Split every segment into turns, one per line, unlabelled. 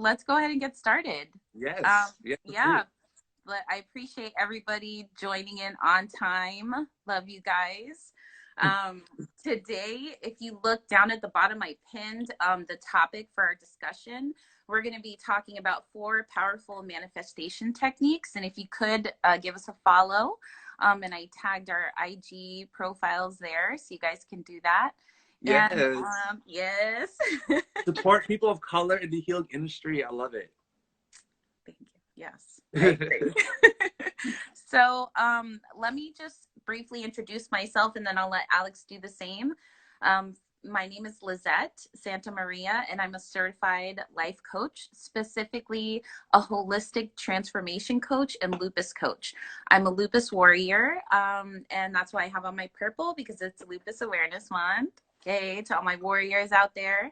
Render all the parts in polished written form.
let's go ahead and get started.
Yes. Yeah, let's do
Yeah,
it.
but I appreciate everybody joining in on time. Love you guys. Um, Today, if you look down at the bottom, I pinned the topic for our discussion. We're going to be talking about 4 powerful manifestation techniques. And if you could give us a follow, and I tagged our IG profiles there, so you guys can do that. And
Yes.
yes.
Support people of color in the healing industry. I love it.
Thank you. Yes, I agree. So let me just briefly introduce myself and then I'll let Alex do the same. My name is Lizette Santa Maria, and I'm a certified life coach, specifically a holistic transformation coach and lupus coach. I'm a lupus warrior, and that's why I have on my purple because it's Lupus Awareness Month. Okay, to all my warriors out there.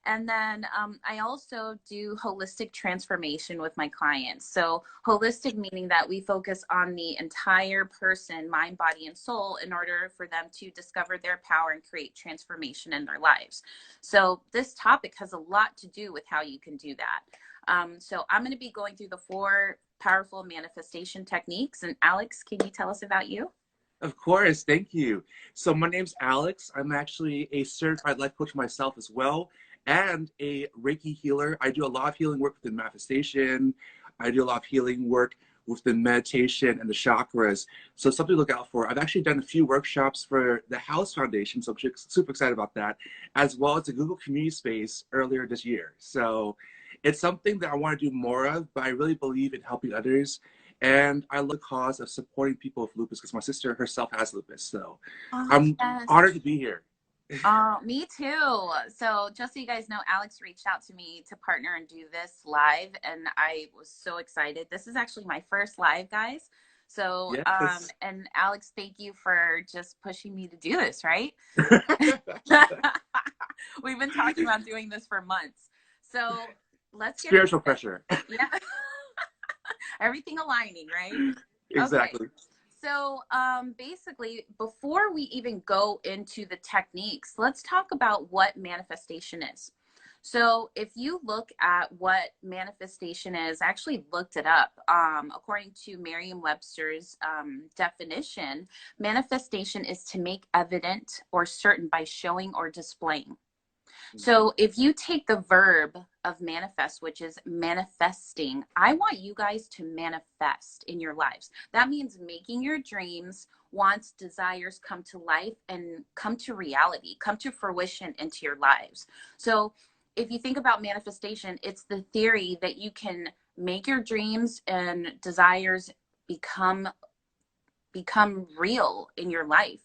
And then I also do holistic transformation with my clients. So holistic meaning that we focus on the entire person, mind, body, and soul in order for them to discover their power and create transformation in their lives. So this topic has a lot to do with how you can do that. So I'm going to be going through the 4 powerful manifestation techniques. And Alex, can you tell us about you?
Of course. Thank you. So my name's Alex. I'm actually a certified life coach myself as well, and a Reiki healer. I do a lot of healing work within manifestation. I do a lot of healing work within meditation and the chakras. So something to look out for. I've actually done a few workshops for the House Foundation, so I'm super excited about that, as well as a Google Community Space earlier this year. So it's something that I want to do more of, but I really believe in helping others. And I love the cause of supporting people with lupus because my sister herself has lupus. So
Oh,
I'm
yes.
honored to be here.
Me too. So just so you guys know, Alex reached out to me to partner and do this live, and I was so excited. This is actually my first live, guys. So,
Yes.
and Alex, thank you for just pushing me to do this, right? We've been talking about doing this for months. So let's get into
Spiritual
it.
pressure.
Yeah. Everything aligning, right? Okay.
Exactly.
So basically, before we even go into the techniques, let's talk about what manifestation is. So if you look at what manifestation is, I actually looked it up. According to Merriam-Webster's definition, manifestation is to make evident or certain by showing or displaying. So if you take the verb of manifest, which is manifesting, I want you guys to manifest in your lives. That means making your dreams, wants, desires come to life and come to reality, come to fruition into your lives. So if you think about manifestation, it's the theory that you can make your dreams and desires become real in your life,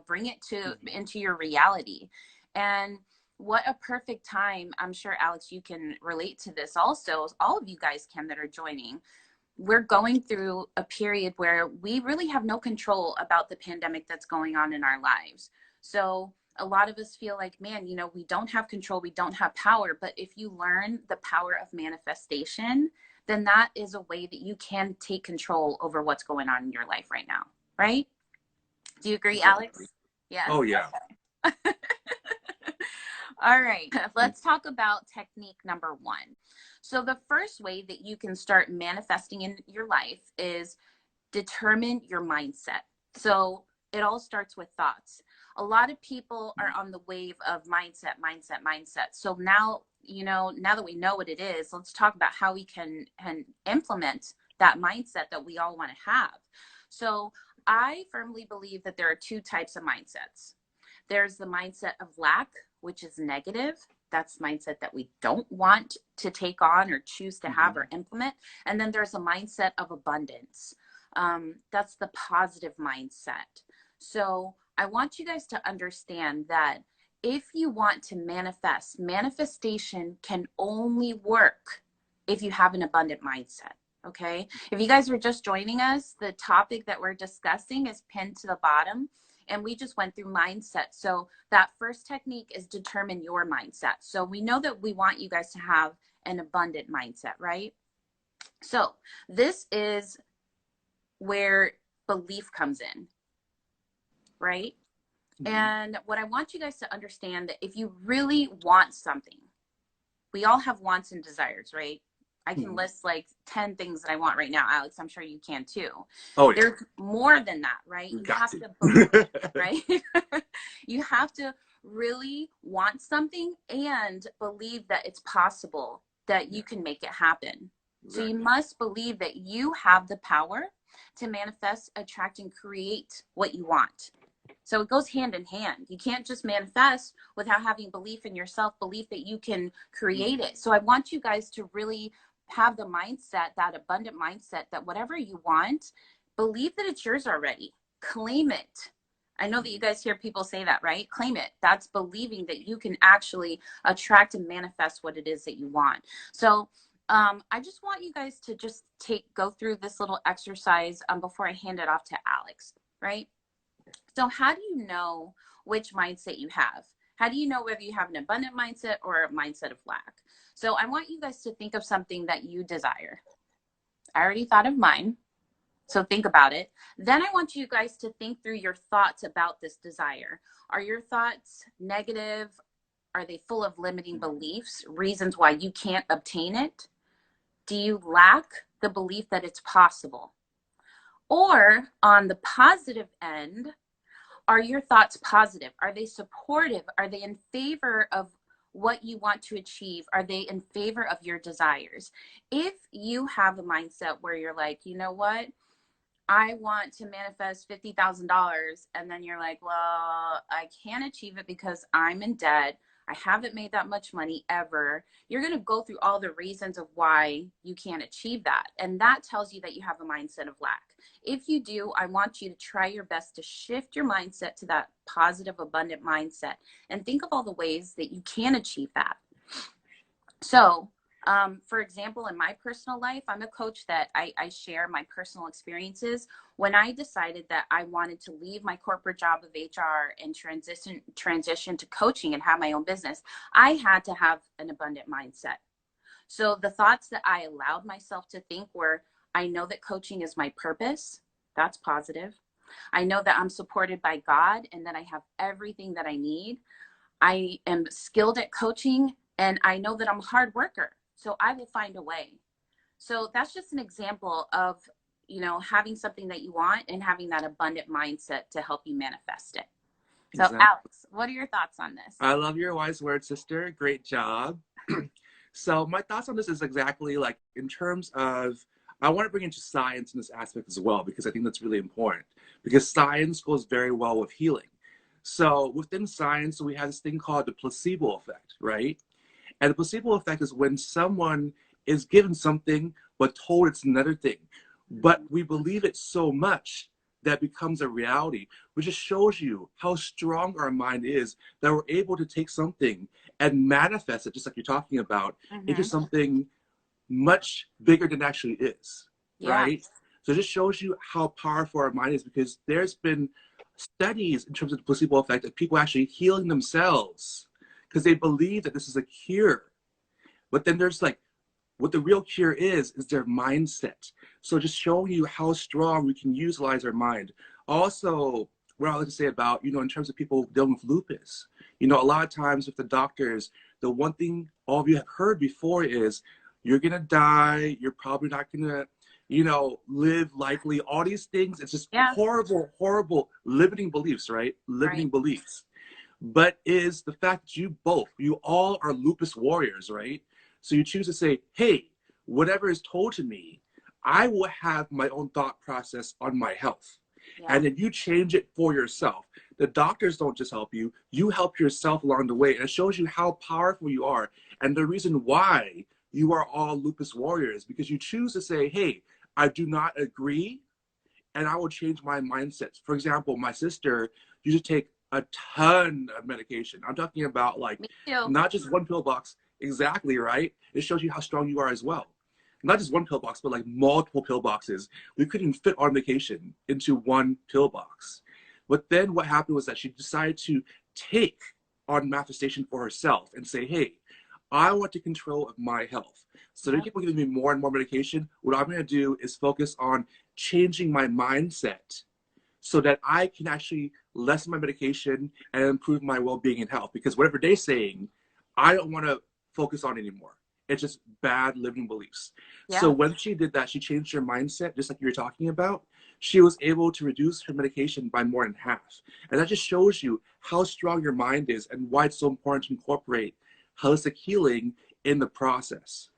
bring it to into your reality. And what a perfect time. I'm sure, Alex, you can relate to this also. All of you guys can that are joining. We're going through a period where we really have no control about the pandemic that's going on in our lives. So a lot of us feel like, man, we don't have control, we don't have power. But if you learn the power of manifestation, then that is a way that you can take control over what's going on in your life right now, right? Do you agree,
Exactly.
Alex? Yes.
Oh, yeah.
Okay. All right, let's talk about technique number 1. So the first way that you can start manifesting in your life is determine your mindset. So it all starts with thoughts. A lot of people are on the wave of mindset. So now, now that we know what it is, let's talk about how we can implement that mindset that we all want to have. So I firmly believe that there are 2 types of mindsets. There's the mindset of lack, which is negative. That's mindset that we don't want to take on or choose to have or implement. And then there's a mindset of abundance. That's the positive mindset. So I want you guys to understand that if you want to manifest, manifestation can only work if you have an abundant mindset. Okay. If you guys are just joining us, the topic that we're discussing is pinned to the bottom. And we just went through mindset. So that first technique is determine your mindset. So we know that we want you guys to have an abundant mindset, right? So this is where belief comes in, right? And what I want you guys to understand that if you really want something, we all have wants and desires, right? I can
Mhm.
list like 10 things that I want right now, Alex. I'm sure you can too.
Oh yeah,
There's more than that, right?
you
You
got
have to believe,
to.
right? You have to really want something and believe that it's possible, that
Yeah,
you can make it happen. So you
exactly.
must believe that you have the power to manifest, attract, and create what you want. So it goes hand in hand. You can't just manifest without having belief in yourself, belief that you can
Mhm.
create it. So I want you guys to really have the mindset, that abundant mindset, that whatever you want, believe that it's yours already. Claim it. I know that you
Mhm.
guys hear people say that, right? Claim it. That's believing that you can actually attract and manifest what it is that you want. So I just want you guys to just go through this little exercise before I hand it off to Alex, right? So, how do you know which mindset you have? How do you know whether you have an abundant mindset or a mindset of lack? So, I want you guys to think of something that you desire. I already thought of mine. So, think about it. Then, I want you guys to think through your thoughts about this desire. Are your thoughts negative? Are they full of limiting beliefs, reasons why you can't obtain it? Do you lack the belief that it's possible? Or on the positive end, are your thoughts positive? Are they supportive? Are they in favor of what you want to achieve? Are they in favor of your desires? If you have a mindset where you're like, you know what? I want to manifest $50,000. And then you're like, well, I can't achieve it because I'm in debt. I haven't made that much money ever. You're going to go through all the reasons of why you can't achieve that. And that tells you that you have a mindset of lack. If you do, I want you to try your best to shift your mindset to that positive, abundant mindset and think of all the ways that you can achieve that. So, for example, in my personal life, I'm a coach that I share my personal experiences. When I decided that I wanted to leave my corporate job of HR and transition to coaching and have my own business, I had to have an abundant mindset. So the thoughts that I allowed myself to think were, I know that coaching is my purpose. That's positive. I know that I'm supported by God and that I have everything that I need. I am skilled at coaching and I know that I'm a hard worker. So I will find a way. So that's just an example of, having something that you want and having that abundant mindset to help you manifest it. So
Exactly.
Alex, what are your thoughts on this?
I love your wise words, sister. Great job. So my thoughts on this is exactly like in terms of I want to bring into science in this aspect as well because I think that's really important because science goes very well with healing. So within science, we have this thing called the placebo effect, right? And the placebo effect is when someone is given something but told it's another thing. But
Mm-hmm.
we believe it so much that becomes a reality, which just shows you how strong our mind is that we're able to take something and manifest it, just like you're talking about, into
Mm-hmm.
something much bigger than it actually is,
Yeah.
right? So it just shows you how powerful our mind is because there's been studies in terms of the placebo effect of people actually healing themselves because they believe that this is a cure. But then there's like what the real cure is their mindset. So just showing you how strong we can utilize our mind. Also, what I like to say about, in terms of people dealing with lupus, a lot of times with the doctors, the one thing all of you have heard before is you're going to die. You're probably not going to, live likely. All these things, it's just
Yeah.
horrible, horrible limiting beliefs, right?
Right.
Limiting beliefs. But is the fact that you all are lupus warriors, right? So you choose to say, hey, whatever is told to me, I will have my own thought process on my health.
Yeah.
And then you change it for yourself. The doctors don't just help you, you help yourself along the way. And it shows you how powerful you are. And the reason why you are all lupus warriors, because you choose to say, hey, I do not agree and I will change my mindset. For example, my sister used to take a ton of medication. I'm talking about like
Me too.
not just one pill box, exactly, right? It shows you how strong you are as well. Not just one pill box, but like multiple pill boxes. We couldn't fit our medication into one pill box. But then what happened was that she decided to take on manifestation for herself and say, hey, I want to control of my health. So they
Yeah.
keep on giving me more and more medication. What I'm going to do is focus on changing my mindset so that I can actually lessen my medication and improve my well-being and health. Because whatever they're saying, I don't want to focus on anymore. It's just bad limiting beliefs. So
Yeah.
when she did that, she changed her mindset, just like you were talking about. She was able to reduce her medication by more than half. And that just shows you how strong your mind is and why it's so important to incorporate holistic healing in the process.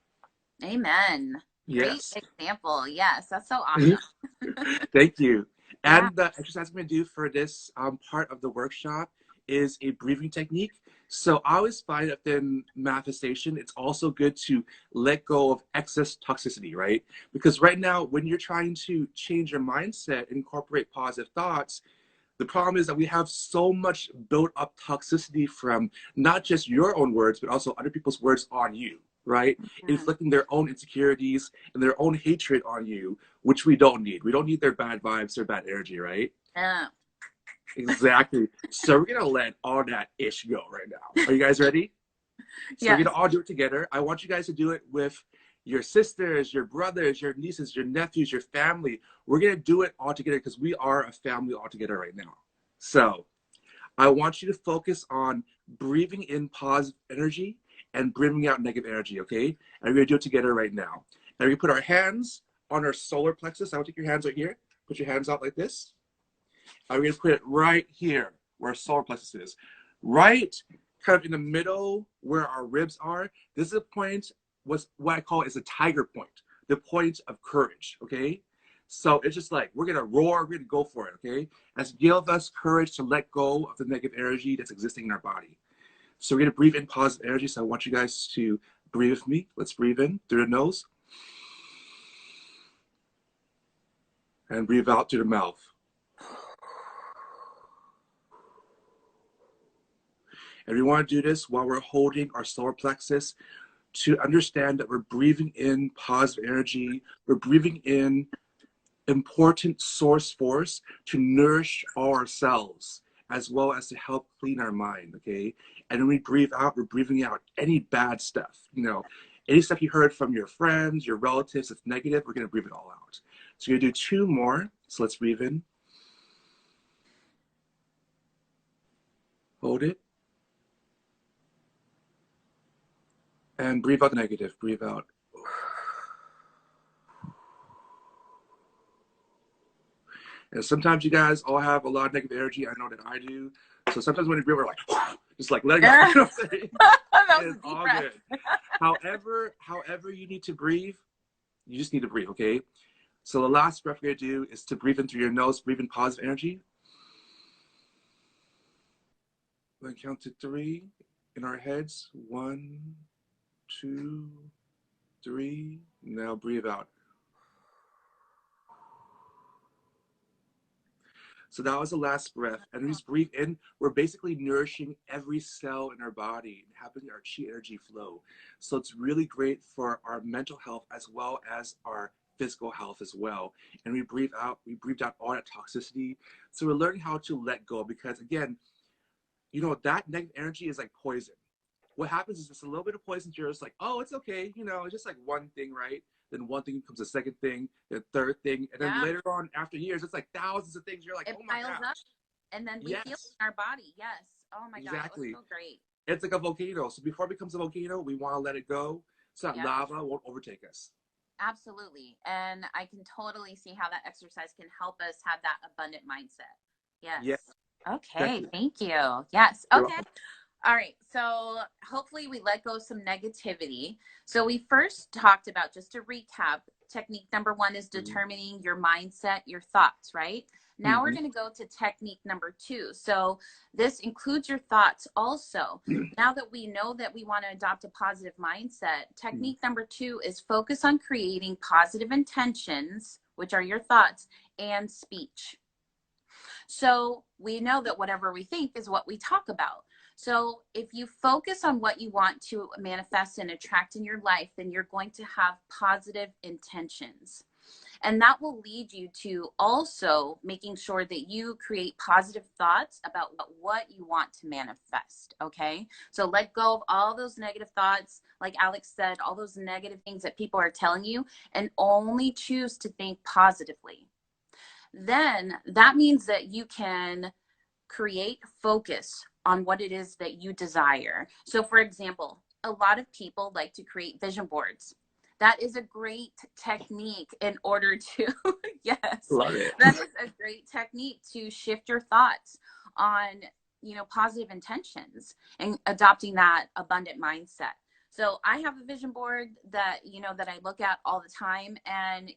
Amen. Great
Yes.
example. Yes, that's so awesome.
Thank you.
Yeah.
And the exercise I'm going to do for this part of the workshop is a breathing technique. So I always find that in manifestation, it's also good to let go of excess toxicity, right? Because right now, when you're trying to change your mindset, incorporate positive thoughts, the problem is that we have so much built up toxicity from not just your own words, but also other people's words on you, right?
Mm.
Inflicting their own insecurities and their own hatred on you, which we don't need. We don't need their bad vibes, their bad energy, right?
Yeah.
Exactly. So we're gonna let all that ish go right now. Are you guys ready? So we're
Yes.
gonna all do it together. I want you guys to do it with your sisters, your brothers, your nieces, your nephews, your family. We're gonna do it all together because we are a family all together right now. So I want you to focus on breathing in positive energy and breathing out negative energy, okay? And we're gonna do it together right now. Now we put our hands on our solar plexus. I want to take your hands right here. Put your hands out like this. And we're gonna put it right here where our solar plexus is. Right kind of in the middle where our ribs are. This is a point, what I call is a tiger point, the point of courage, okay? So it's just like, we're gonna roar, we're gonna go for it, okay? As give us courage to let go of the negative energy that's existing in our body. So we're gonna breathe in positive energy. So I want you guys to breathe with me. Let's breathe in through the nose and breathe out through the mouth. And we want to do this while we're holding our solar plexus to understand that we're breathing in positive energy. We're breathing in important source force to nourish ourselves as well as to help clean our mind, okay? And when we breathe out, we're breathing out any bad stuff, any stuff you heard from your friends, your relatives that's negative, we're gonna breathe it all out. So we're gonna do two more. So let's breathe in, hold it, and breathe out negative, breathe out. And sometimes you guys all have a lot of negative energy. I know that I do. So sometimes when you breathe, we're like, just like let it go. You know what I'm saying?
That was
It's
a deep
all
breath.
good. However you need to breathe, you just need to breathe, okay? So the last breath we're gonna do is to breathe in through your nose, breathe in positive energy. We're gonna count to 3 in our heads. 1, 2, 3. Now breathe out. So that was the last breath. And we just breathe in. We're basically nourishing every cell in our body and having our chi energy flow. So it's really great for our mental health as well as our physical health as well. And we breathe out, we breathed out all that toxicity. So we're learning how to let go because again, that negative energy is like poison. What happens is it's a little bit of poison. You're just like, oh, it's okay. It's just like one thing, right? Then one thing becomes a second thing, the third thing. And then
Yeah.
later on, after years, it's like thousands of things. You're like,
It
oh my
piles up
gosh.
and then we feel it
Yes,
in our body. Yes. Oh my God. That was
exactly.
so great.
It's like a volcano. So before it becomes a volcano, we want to let it go so that
Yeah.
lava won't overtake us.
Absolutely. And I can totally see how that exercise can help us have that abundant mindset. Yes.
Yeah,
Okay.
definitely.
Thank you. Yes.
You're
Okay.
welcome.
All right. So hopefully we let go of some negativity. So we first talked about, just to recap, technique number one is determining your mindset, your thoughts, right? Now we're
Mm-hmm.
going to go to technique number two. So this includes your thoughts also. Now that we know that we want to adopt a positive mindset, technique number two is focus on creating positive intentions, which are your thoughts, and speech. So we know that whatever we think is what we talk about. So if you focus on what you want to manifest and attract in your life, then you're going to have positive intentions. And that will lead you to also making sure that you create positive thoughts about what you want to manifest. Okay. So let go of all those negative thoughts. Like Alex said, all those negative things that people are telling you, and only choose to think positively. Then that means that you can create focus on what it is that you desire. So, for example, a lot of people like to create vision boards. That is a great technique in order to, yes,
Love it.
that is a great technique to shift your thoughts on, positive intentions and adopting that abundant mindset. So I have a vision board that, that I look at all the time. And,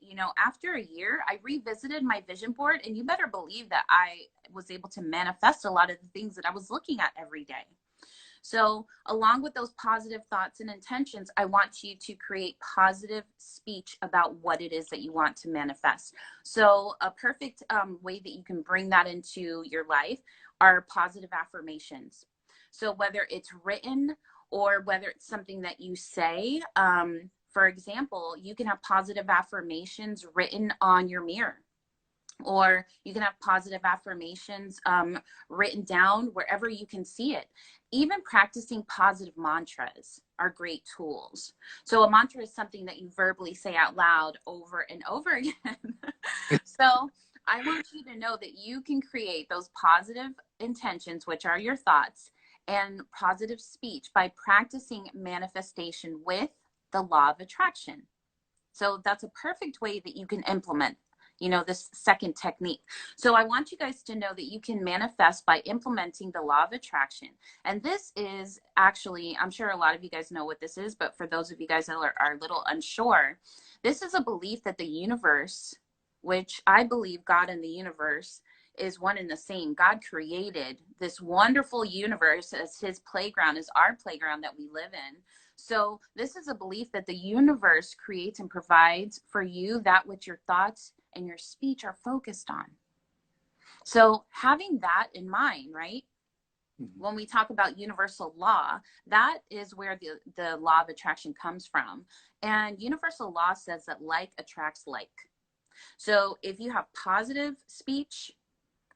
after a year, I revisited my vision board, and you better believe that I was able to manifest a lot of the things that I was looking at every day. So along with those positive thoughts and intentions, I want you to create positive speech about what it is that you want to manifest. So a perfect way that you can bring that into your life are positive affirmations. So whether it's written or whether it's something that you say, for example, you can have positive affirmations written on your mirror. Or you can have positive affirmations written down wherever you can see it. Even practicing positive mantras are great tools. So a mantra is something that you verbally say out loud over and over again. So I want you to know that you can create those positive intentions, which are your thoughts, and positive speech by practicing manifestation with the law of attraction. So that's a perfect way that you can implement this second technique. So I want you guys to know that you can manifest by implementing the law of attraction. And this is actually, I'm sure a lot of you guys know what this is, but for those of you guys that are a little unsure, this is a belief that the universe, which I believe God and the universe is one and the same. God created this wonderful universe as his playground, as our playground that we live in. So this is a belief that the universe creates and provides for you that which your thoughts and your speech are focused on. So having that in mind, right? When we talk about universal law, that is where the law of attraction comes from. And universal law says that like attracts like. So if you have positive speech,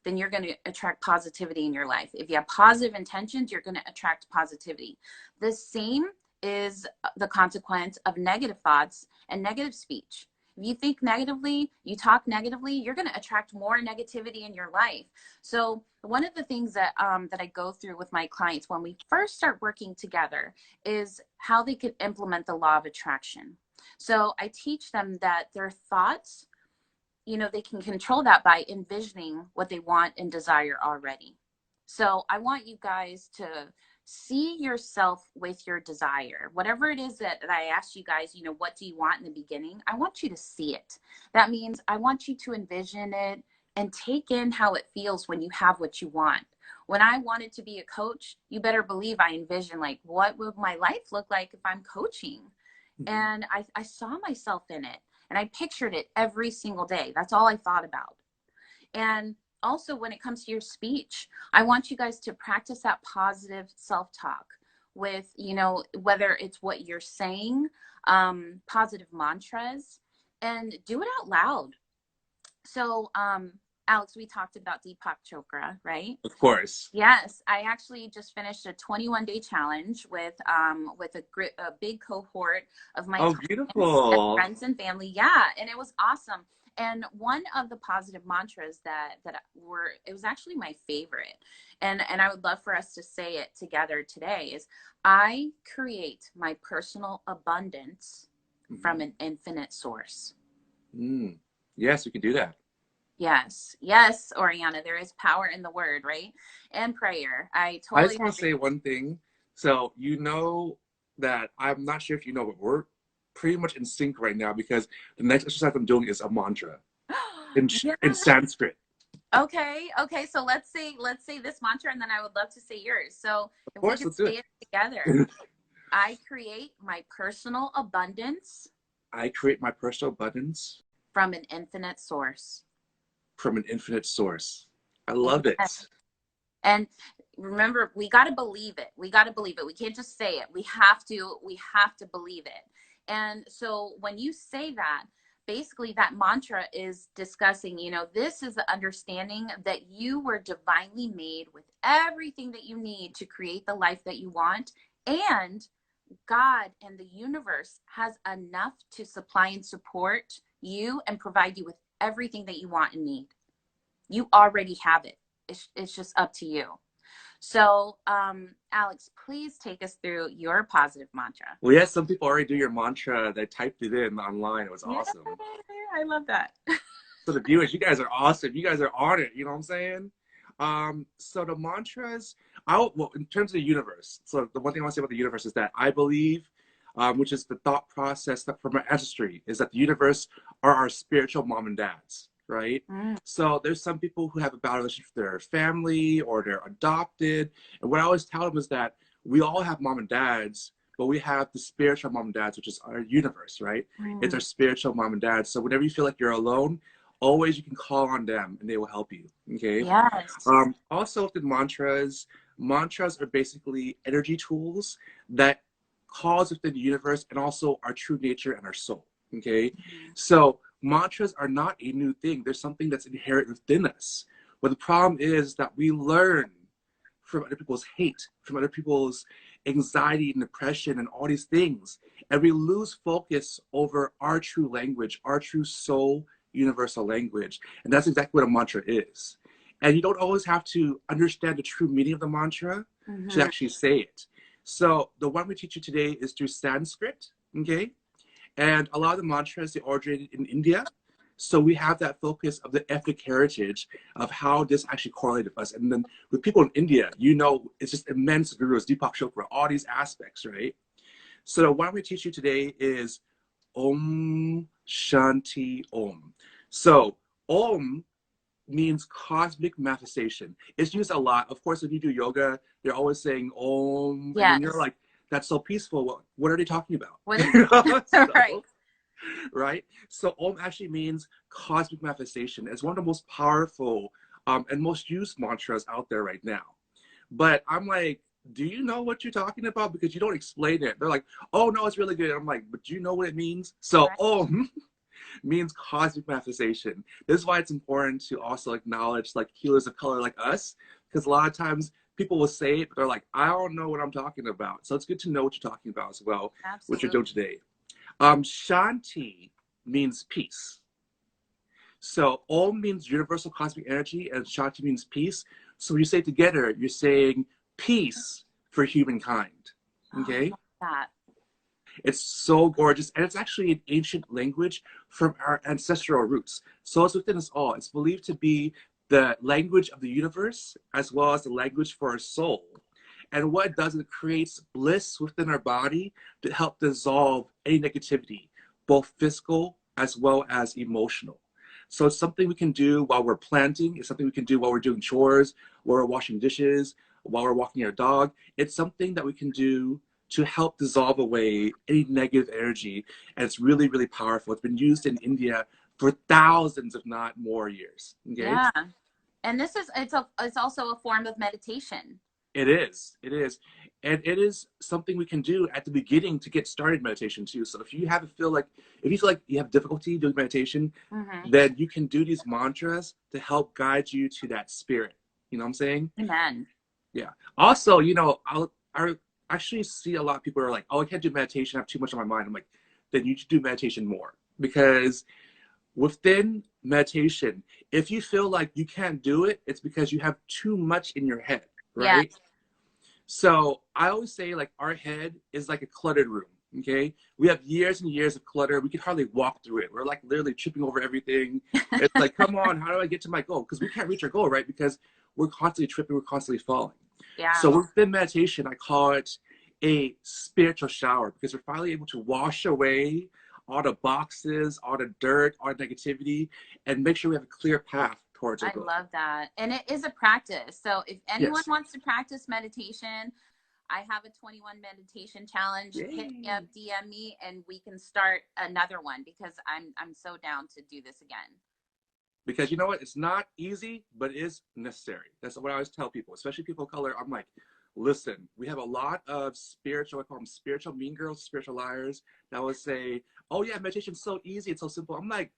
then you're going to attract positivity in your life. If you have positive intentions, you're going to attract positivity. The same is the consequence of negative thoughts and negative speech. If you think negatively, you talk negatively, you're going to attract more negativity in your life. So one of the things that I go through with my clients when we first start working together is how they could implement the law of attraction. So I teach them that their thoughts, they can control that by envisioning what they want and desire already. So I want you guys to see yourself with your desire. Whatever it is that I asked you guys, what do you want in the beginning? I want you to see it. That means I want you to envision it and take in how it feels when you have what you want. When I wanted to be a coach, you better believe I envisioned, like, what would my life look like if I'm coaching? And I saw myself in it. And I pictured it every single day. That's all I thought about. And also when it comes to your speech, I want you guys to practice that positive self-talk with, whether it's what you're saying, positive mantras, and do it out loud. So, Alex, we talked about Deepak Chopra, right?
Of course.
Yes, I actually just finished a 21-day challenge with a big cohort of my
Oh,
clients and
beautiful.
friends and family. Yeah, and it was awesome. And one of the positive mantras that it was actually my favorite, and I would love for us to say it together today, is I create my personal abundance from an infinite source.
Yes, we can do that.
Yes, yes, Oriana, there is power in the word, right? And prayer. I
I
totally
just want to
agree.
say one thing. So, that I'm not sure if you know, but we're pretty much in sync right now because the next exercise I'm doing is a mantra
Yeah.
in Sanskrit.
Okay. Okay. So let's say this mantra, and then I would love to say yours. So
Of
if we
course,
could
let's do
say
it.
it together, I create my personal abundance
I create my personal abundance
from an infinite source.
from an infinite source. I love it.
And remember, we got to believe it. We got to believe it. We can't just say it. We have to believe it. And so when you say that, basically that mantra is discussing, this is the understanding that you were divinely made with everything that you need to create the life that you want. And God and the universe has enough to supply and support you and provide you with everything that you want and need. You already have it. It's just up to you. So, Alex, please take us through your positive mantra.
Well, yes, some people already do your mantra. They typed it in online. It was
Yeah,
awesome.
I love that.
So the viewers, you guys are awesome. You guys are on it. You know what I'm saying? So the mantras, well, in terms of the universe. So the one thing I want to say about the universe is that I believe, which is the thought process that from our ancestry, is that the universe are our spiritual mom and dads, right?
Mm,
So there's some people who have a bad relationship with their family or they're adopted, and what I always tell them is that we all have mom and dads, but we have the spiritual mom and dads, which is our universe, right? It's
mm.
our spiritual mom and dad. So whenever you feel like you're alone, always you can call on them and they will help you. Okay.
Yes.
Also, with the mantras, mantras are basically energy tools that cause within the universe and also our true nature and our soul. Okay.
Mhm.
So mantras are not a new thing. There's something that's inherent within us. But the problem is that we learn from other people's hate, from other people's anxiety and depression and all these things. And we lose focus over our true language, our true soul universal language. And that's exactly what a mantra is. And you don't always have to understand the true meaning of the mantra to
Mhm.
actually say it. So the one we teach you today is through Sanskrit, okay? And a lot of the mantras, they originated in India. So we have that focus of the ethnic heritage of how this actually correlated with us. And then with people in India, you know, it's just immense gurus, Deepak Chopra, all these aspects, right? So the one we teach you today is Om Shanti Om. So Om means cosmic manifestation. It's used a lot. Of course, if you do yoga, they're always saying Om, and then you're
Yes.
like, that's so peaceful. What are they talking
What is
about?
right?
So, right? So Om actually means cosmic manifestation. It's one of the most powerful and most used mantras out there right now. But I'm like, do you know what you're talking about? Because you don't explain it. They're like, oh no, it's really good. I'm like, but do you know what it means? So
Right.
Om means cosmic manifestation. This is why it's important to also acknowledge like healers of color like us, because a lot of times people will say it, but they're like, I don't know what I'm talking about. So it's good to know what you're talking about as well, what you're
Absolutely.
doing today. Shanti means peace. So Om means universal cosmic energy, and Shanti means peace. So when you say it together, you're saying peace for humankind.
Oh, I
Okay?
love that.
It's so gorgeous, and it's actually an ancient language from our ancestral roots. So it's within us all. It's believed to be the language of the universe as well as the language for our soul. And what it does is it creates bliss within our body to help dissolve any negativity, both physical as well as emotional. So it's something we can do while we're planting. It's something we can do while we're doing chores, while we're washing dishes, while we're walking our dog. It's something that we can do to help dissolve away any negative energy. And it's really, really powerful. It's been used in India for thousands, if not more years. Okay.
Yeah. And this is it's also a form of meditation.
It is. It is. And it is something we can do at the beginning to get started meditation too. So if you if you feel like you have difficulty doing meditation,
Hmm.
then you can do these mantras to help guide you to that spirit. You know what I'm saying?
Amen.
Yeah. Also, I actually see a lot of people are like, oh, I can't do meditation. I have too much on my mind. I'm like, then you should do meditation more because within meditation, if you feel like you can't do it, it's because you have too much in your head,
Yeah.
right? So I always say like our head is like a cluttered room. Okay, we have years and years of clutter. We can hardly walk through it. We're like literally tripping over everything. It's like, come on, how do I get to my goal? Because we can't reach our goal, right? Because we're constantly tripping, we're constantly falling.
Yeah.
So within meditation, I call it a spiritual shower because we're finally able to wash away all the boxes, all the dirt, all the negativity, and make sure we have a clear path towards our
I
goal.
love that. And it is a practice. So if anyone
Yes.
wants to practice meditation, I have a 21 meditation challenge. Hit me up,
Yay.
DM me, and we can start another one because I'm so down to do this again.
Because you know what? It's not easy, but it is necessary. That's what I always tell people, especially people of color. I'm like, listen, we have a lot of spiritual, I call them spiritual mean girls, spiritual liars that will say, oh yeah, meditation's so easy, it's so simple. I'm like,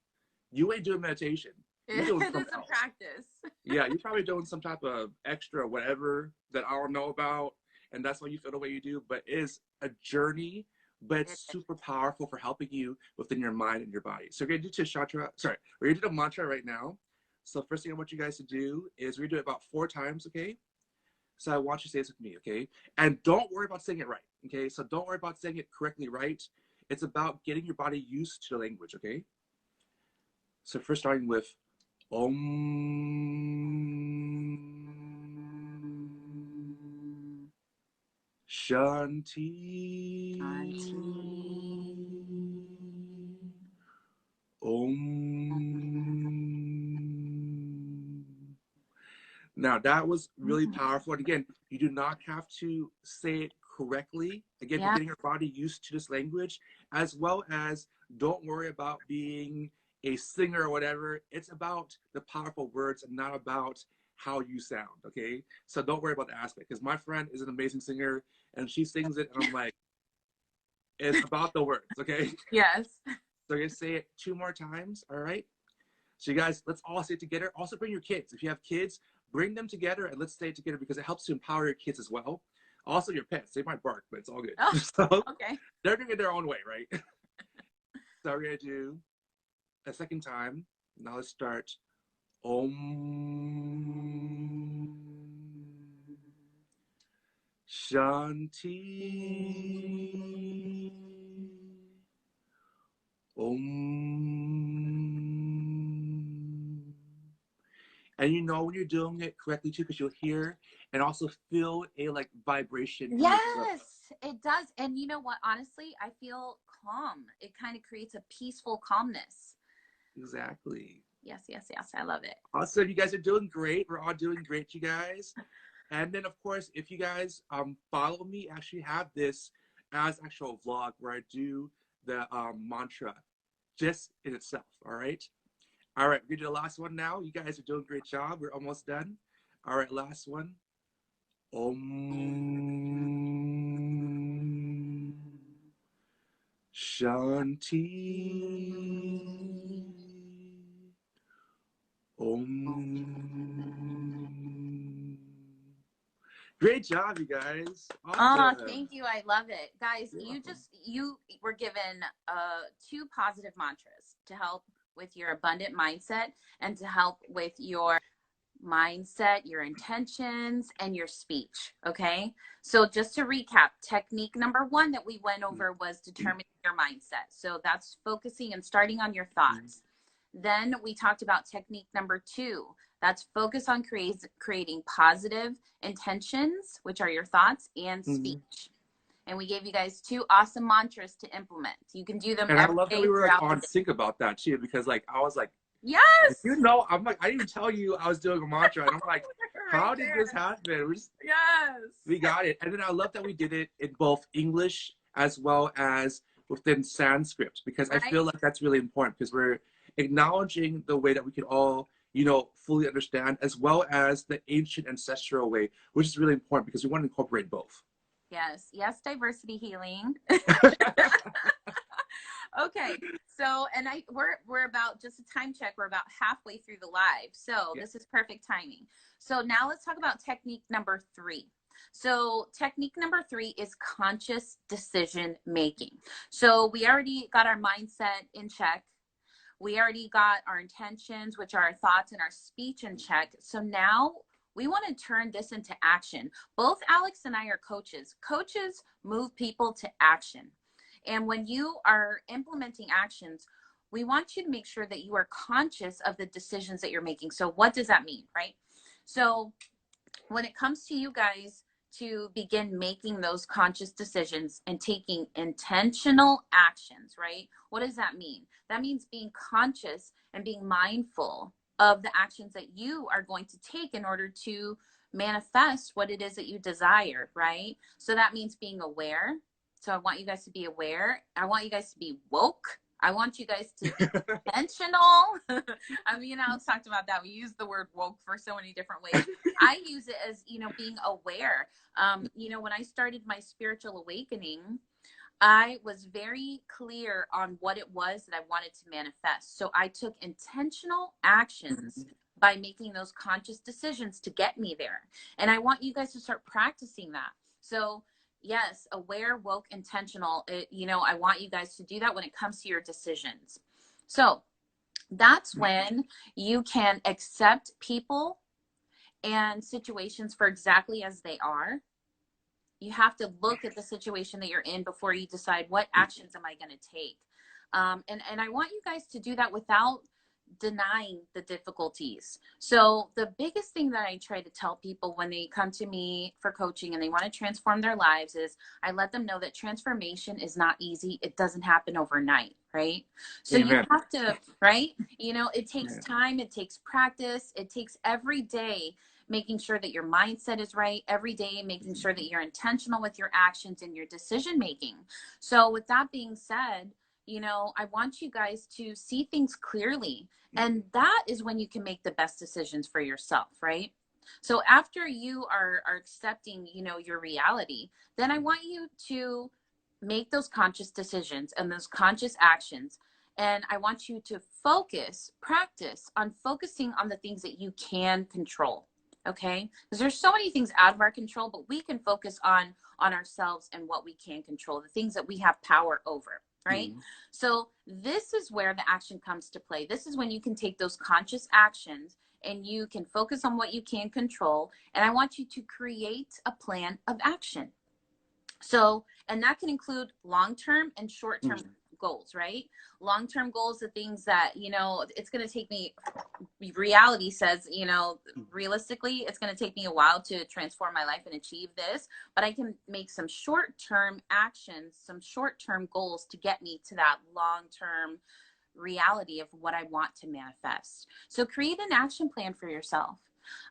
you ain't doing meditation. You're doing
It is
something
a
else.
practice.
Yeah, you're probably doing some type of extra whatever that I don't know about, and that's why you feel the way you do. But it is a journey, but it's
It is.
super powerful for helping you within your mind and your body. So we're gonna do chakra. Sorry, we're gonna do the mantra right now. So first thing I want you guys to do is we're gonna do it about 4 times, okay? So I want you to say this with me, okay? And don't worry about saying it right, okay? So don't worry about saying it correctly right. It's about getting your body used to the language, okay? So first starting with Om Shanti. Om. Now that was really powerful. And again, you do not have to say it correctly. Again, we're
Yeah.
getting our body used to this language, as well as don't worry about being a singer or whatever. It's about the powerful words and not about how you sound. Okay. So don't worry about the aspect, because my friend is an amazing singer and she sings it. And I'm like, it's about the words. Okay.
Yes.
So you're going to say it 2 more times. All right. So you guys, let's all say it together. Also bring your kids. If you have kids, bring them together and let's say it together, because it helps to empower your kids as well. Also your pets, they might bark, but it's all good.
Oh,
So
okay.
they're doing it their own way, right? So we're gonna do a second time. Now let's start. Om Shanti. Om. And you know when you're doing it correctly too, because you'll hear and also feel a like vibration in your throat.
Yes, it does. And you know what? Honestly, I feel calm. It kind of creates a peaceful calmness.
Exactly.
Yes, yes, yes. I love it.
Awesome. You guys are doing great. We're all doing great, you guys. And then of course, if you guys follow me, I actually have this as actual vlog where I do the mantra just in itself. All right. All right, we're gonna do the last one now. You guys are doing a great job. We're almost done. All right, last one. Om Shanti. Om. Great job, you guys.
Oh,
Awesome.
thank you. I love it. Guys,
You're welcome.
you were given 2 positive mantras to help with your abundant mindset and to help with your mindset, your intentions, and your speech. Okay. So, just to recap, technique number 1 that we went over was determining your mindset. So, that's focusing and starting on your thoughts. Then we talked about technique number 2. That's focus on creating positive intentions, which are your thoughts, and
Mm-hmm.
speech. And we gave you guys 2 awesome mantras to implement. You can do them
And I
every
love that we
day
were like
throughout the
on
day.
sync about that too, because like I was like, you
Yes.
know, I'm like, I didn't even tell you I was doing a mantra, and I'm like,
Right
how did
there.
this happen? We
Yes.
got it. And then I love that we did it in both English as well as within Sanskrit, because I
Right?
feel like that's really important, because we're acknowledging the way that we can all, you know, fully understand, as well as the ancient ancestral way, which is really important because we want to incorporate both.
Yes. Yes, diversity healing. Okay. So, and we're about, just a time check, we're about halfway through the live. So,
Yeah.
this is perfect timing. So, now let's talk about technique number 3. So, technique number 3 is conscious decision making. So, we already got our mindset in check. We already got our intentions, which are our thoughts, and our speech in check. So now we want to turn this into action. Both Alex and I are coaches. Coaches move people to action. And when you are implementing actions, we want you to make sure that you are conscious of the decisions that you're making. So, what does that mean, right? So, when it comes to you guys to begin making those conscious decisions and taking intentional actions, right? What does that mean? That means being conscious and being mindful of the actions that you are going to take in order to manifest what it is that you desire, right? So that means being aware. So I want you guys to be aware. I want you guys to be woke. I want you guys to be intentional. I mean, Alex talked about that. We use the word woke for so many different ways. I use it as, being aware. When I started my spiritual awakening, I was very clear on what it was that I wanted to manifest. So I took intentional actions by making those conscious decisions to get me there. And I want you guys to start practicing that. So, yes, aware, woke, intentional. I want you guys to do that when it comes to your decisions. So, that's when you can accept people and situations for exactly as they are. You have to look at the situation that you're in before you decide what actions am I going to take. And I want you guys to do that without denying the difficulties. So the biggest thing that I try to tell people when they come to me for coaching and they want to transform their lives is I let them know that transformation is not easy. It doesn't happen overnight, right? So you
Amen.
have to, right? You know, it takes
Yeah.
time, it takes practice, it takes every day making sure that your mindset is right, every day making sure that you're intentional with your actions and your decision making. So with that being said, you know, I want you guys to see things clearly, and that is when you can make the best decisions for yourself, right? So after you are accepting, you know, your reality, then I want you to make those conscious decisions and those conscious actions. And I want you to practice on focusing on the things that you can control. Okay, because there's so many things out of our control, but we can focus on ourselves and what we can control, the things that we have power over, right?
Mm-hmm.
So this is where the action comes to play. This is when you can take those conscious actions and you can focus on what you can control. And I want you to create a plan of action. So, and that can include long-term and short-term
Mm-hmm.
goals, right? Long-term goals, the things that, you know, it's going to take me, reality says, you know, realistically, it's going to take me a while to transform my life and achieve this, but I can make some short-term actions, some short-term goals to get me to that long-term reality of what I want to manifest. So create an action plan for yourself.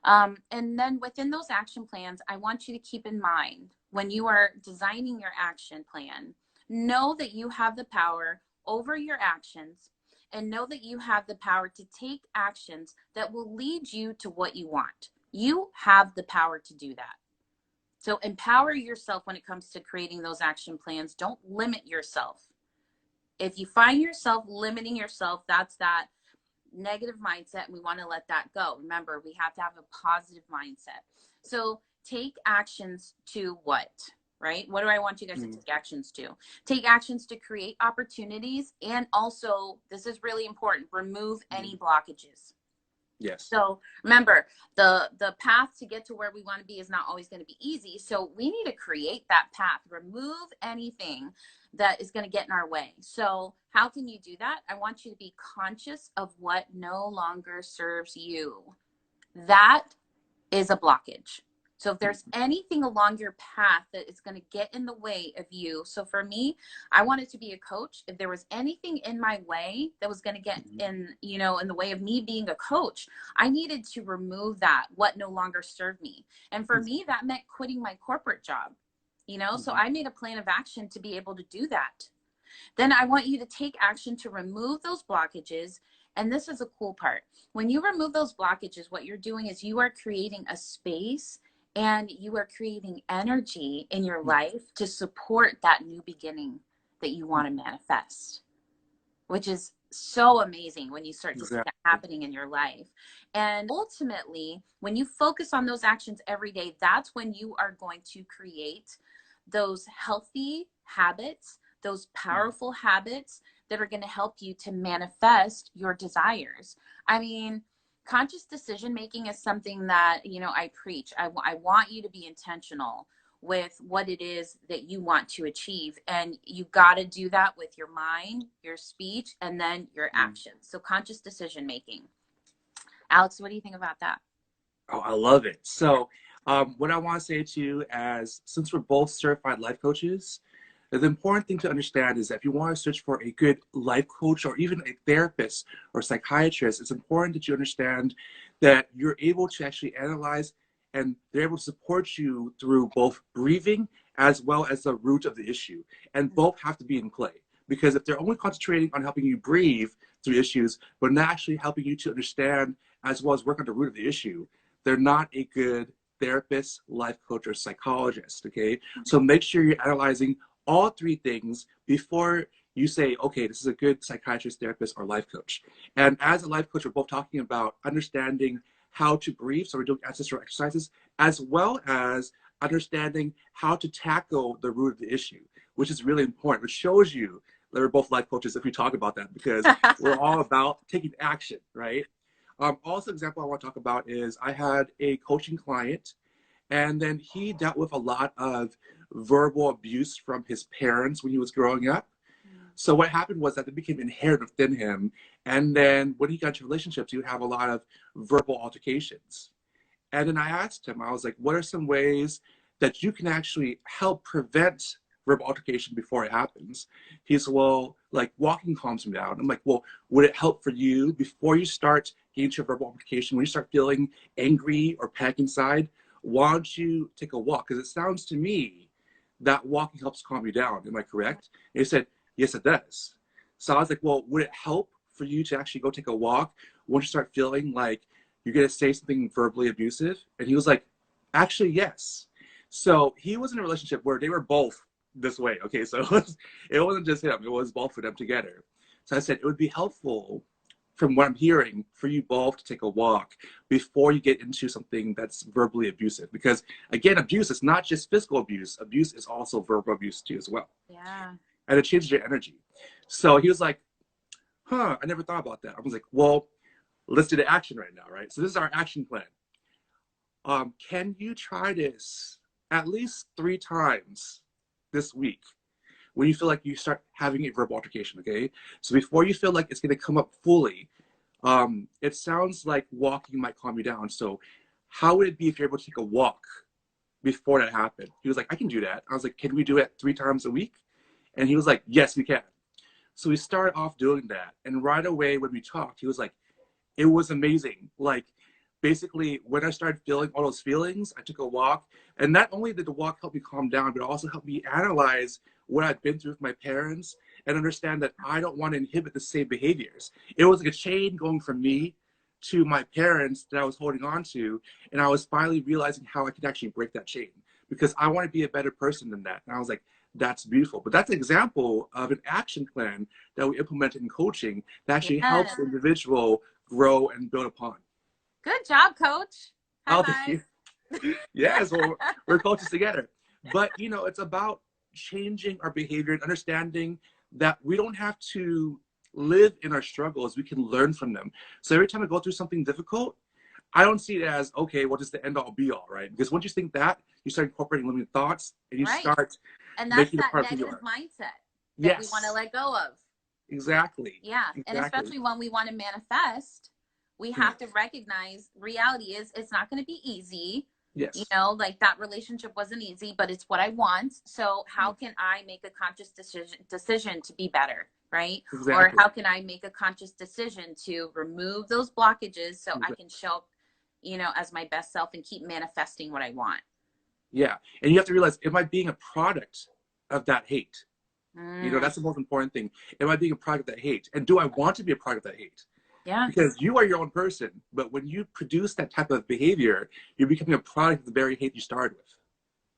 And then within those action plans, I want you to keep in mind when you are designing your action plan, know that you have the power over your actions and know that you have the power to take actions that will lead you to what you want. You have the power to do that. So empower yourself when it comes to creating those action plans. Don't limit yourself. If you find yourself limiting yourself, that's that negative mindset, and we want to let that go. Remember, we have to have a positive mindset. So take actions to what? Right? What do I want you guys to
Mm-hmm.
take actions to? Take actions to create opportunities, and also, this is really important, remove any blockages.
Yes.
So remember, the path to get to where we want to be is not always going to be easy. So we need to create that path, remove anything that is going to get in our way. So how can you do that? I want you to be conscious of what no longer serves you. That is a blockage. So if there's anything along your path that is going to get in the way of you, so for me, I wanted to be a coach. If there was anything in my way that was going to get
Mm-hmm.
in, you know, in the way of me being a coach, I needed to remove that, what no longer served me. And for me, that meant quitting my corporate job, you know, so
Mm-hmm.
I made a plan of action to be able to do that. Then I want you to take action to remove those blockages. And this is a cool part. When you remove those blockages, what you're doing is you are creating a space and you are creating energy in your life to support that new beginning that you want to manifest, which is so amazing when you start to see that
Exactly.
happening in your life. And ultimately, when you focus on those actions every day, that's when you are going to create those healthy habits, those powerful habits that are going to help you to manifest your desires. I mean, conscious decision making is something that, you know, I preach. I want you to be intentional with what it is that you want to achieve. And you got to do that with your mind, your speech, and then your
Mm-hmm.
actions. So conscious decision making. Alex, what do you think about that?
Oh, I love it. So, what I want to say to you, as since we're both certified life coaches, the important thing to understand is that if you want to search for a good life coach or even a therapist or psychiatrist, it's important that you understand that you're able to actually analyze and they're able to support you through both breathing as well as the root of the issue. And both have to be in play. Because if they're only concentrating on helping you breathe through issues, but not actually helping you to understand as well as work on the root of the issue, they're not a good therapist, life coach, or psychologist. Okay. So make sure you're analyzing all three things before you say, okay, this is a good psychiatrist, therapist, or life coach. And as a life coach, we're both talking about understanding how to breathe. So we're doing ancestral exercises, as well as understanding how to tackle the root of the issue, which is really important, which shows you that we're both life coaches if we talk about that, because we're all about taking action, right? Also, example I want to talk about is I had a coaching client, and then he dealt with a lot of verbal abuse from his parents when he was growing up. So what happened was that it became inherent within him. And then when he got into relationships, he would have a lot of verbal altercations. And then I asked him, I was like, what are some ways that you can actually help prevent verbal altercation before it happens? He said, well, like walking calms me down. I'm like, well, would it help for you before you start getting to a verbal altercation, when you start feeling angry or panic inside, why don't you take a walk? Because it sounds to me that walking helps calm you down. Am I correct? And he said, yes, it does. So I was like, well, would it help for you to actually go take a walk once you start feeling like you're going to say something verbally abusive? And he was like, actually, yes. So he was in a relationship where they were both this way. Okay, so it wasn't just him, it was both of them together. So I said, it would be helpful, from what I'm hearing, for you both to take a walk before you get into something that's verbally abusive. Because again, abuse is not just physical abuse. Abuse is also verbal abuse too as well.
Yeah.
And it changes your energy. So he was like, huh, I never thought about that. I was like, well, let's do the action right now, right? So this is our action plan. Can you try this at least 3 times this week when you feel like you start having a verbal altercation, okay? So before you feel like it's gonna come up fully, it sounds like walking might calm you down. So how would it be if you're able to take a walk before that happened? He was like, I can do that. I was like, can we do it 3 times a week? And he was like, yes, we can. So we started off doing that. And right away when we talked, he was like, it was amazing. Like, basically, when I started feeling all those feelings, I took a walk. And not only did the walk help me calm down, but it also helped me analyze what I've been through with my parents and understand that I don't want to inhibit the same behaviors. It was like a chain going from me to my parents that I was holding on to. And I was finally realizing how I could actually break that chain, because I want to be a better person than that. And I was like, that's beautiful. But that's an example of an action plan that we implemented in coaching that actually helps
Yes.
the individual grow and build upon.
Good job, coach. High
Oh, thank
five.
you. Yes, well, we're coaches together. But, it's about changing our behavior and understanding that we don't have to live in our struggles. We can learn from them. So every time I go through something difficult, I don't see it as, okay, well, just the end all be all, right? Because once you think that, you start incorporating limiting thoughts and you
Right.
start
And that's
making it
that
part of who you
negative
are.
mindset that we want to
Yes,
let go of.
exactly.
Yeah. And
Exactly.
especially when we want to manifest, we
Hmm.
have to recognize reality is it's not going to be easy.
Yes,
Like that relationship wasn't easy, but it's what I want. So how can I make a conscious decision to be better? Right. Or
exactly.
how can I make a conscious decision to remove those blockages so I can show up, as my best self and keep manifesting what I want.
Yeah. And you have to realize, am I being a product of that hate?
Mm,
That's the most important thing. Am I being a product of that hate? And do I want to be a product of that hate?
yeah.
Because you are your own person. But when you produce that type of behavior, you're becoming a product of the very hate you started with.